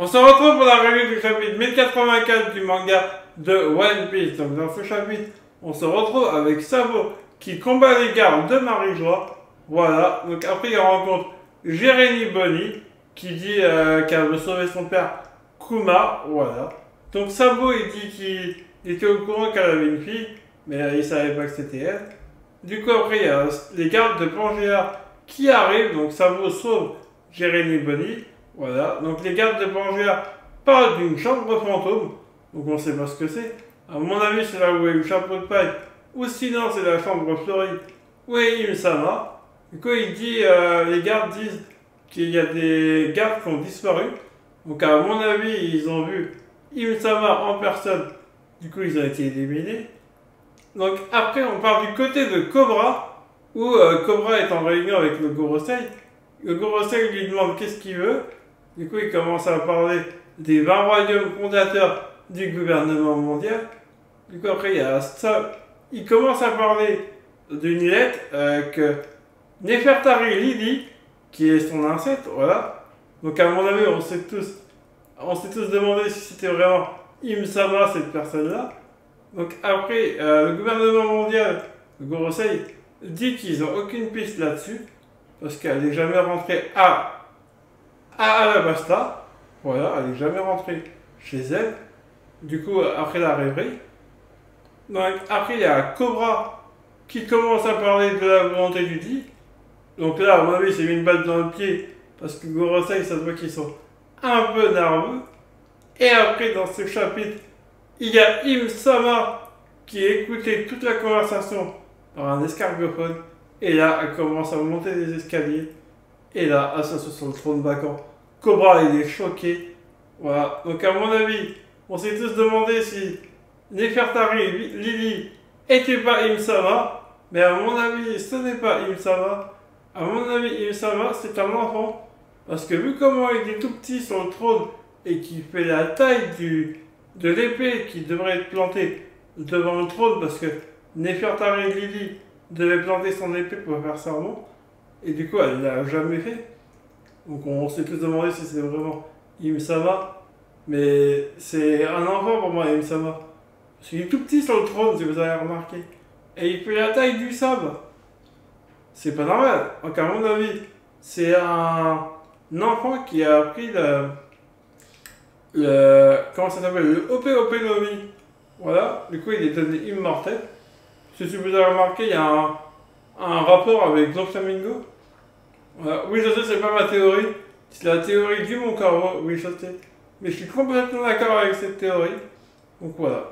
On se retrouve pour la revue du chapitre 1084 du manga de One Piece. Donc dans ce chapitre, on se retrouve avec Sabo qui combat les gardes de Marie-Joie. Voilà, donc après il rencontre Jérémy Bonny qui dit qu'elle veut sauver son père Kuma. Voilà. Donc Sabo il dit qu'il était au courant qu'elle avait une fille, mais il savait pas que c'était elle. Du coup après il y a les gardes de Pangea qui arrivent, donc Sabo sauve Jérémy Bonny. Voilà, donc les gardes de Pangea parlent d'une chambre fantôme, donc on sait pas ce que c'est. À mon avis, c'est là où est le chapeau de paille, ou sinon c'est la chambre fleurie où est Im-sama. Du coup, il dit, les gardes disent qu'il y a des gardes qui ont disparu. Donc à mon avis, ils ont vu Im-sama en personne, du coup ils ont été éliminés. Donc après, on part du côté de Cobra, où Cobra est en réunion avec le Gorosei. Le Gorosei lui demande qu'est-ce qu'il veut. Du coup, il commence à parler des 20 royaumes fondateurs du gouvernement mondial. Du coup, après, il y a ça. Il commence à parler d'une lettre que Nefertari Lily, qui est son ancêtre, voilà. Donc, à mon avis, on s'est tous demandé si c'était vraiment Im-sama, cette personne-là. Donc, après, le gouvernement mondial, le Gorosei, dit qu'ils n'ont aucune piste là-dessus, parce qu'elle n'est jamais rentrée à Alabasta. Voilà, elle n'est jamais rentrée chez elle. Du coup, après la rêverie. Donc, après, il y a Cobra qui commence à parler de la volonté du dit. Donc là, à mon avis, c'est une balle dans le pied. Parce que Gorosei, ça se voit qu'ils sont un peu nerveux. Et après, dans ce chapitre, il y a Im-sama qui écoutait toute la conversation par un escargophone. Et là, elle commence à monter des escaliers. Et là, elle s'assoit sur le trône vacant. Cobra, il est choqué. Voilà. Donc, à mon avis, on s'est tous demandé si Nefertari Lily était pas Im-sama. Mais à mon avis, ce n'est pas Im-sama. À mon avis, Im-sama, c'est un enfant. Parce que vu comment il est tout petit sur le trône et qu'il fait la taille de l'épée qui devrait être plantée devant le trône, parce que Nefertari Lily devait planter son épée pour faire serment. Et du coup, elle ne l'a jamais fait. Donc on s'est tous demandé si c'est vraiment Im-sama. Mais c'est un enfant pour moi, Im-sama. Parce qu'il est tout petit sur le trône, si vous avez remarqué. Et il fait la taille du sable. C'est pas normal. Donc à mon avis, c'est un enfant qui a appris comment ça s'appelle, le Ope no Mi. Voilà. Du coup, il est devenu immortel. Si vous avez remarqué, il y a un rapport avec Doflamingo. Voilà. Oui, je sais, c'est pas ma théorie. C'est la théorie du Mon Carreau. Oui, je sais. Mais je suis complètement d'accord avec cette théorie. Donc voilà.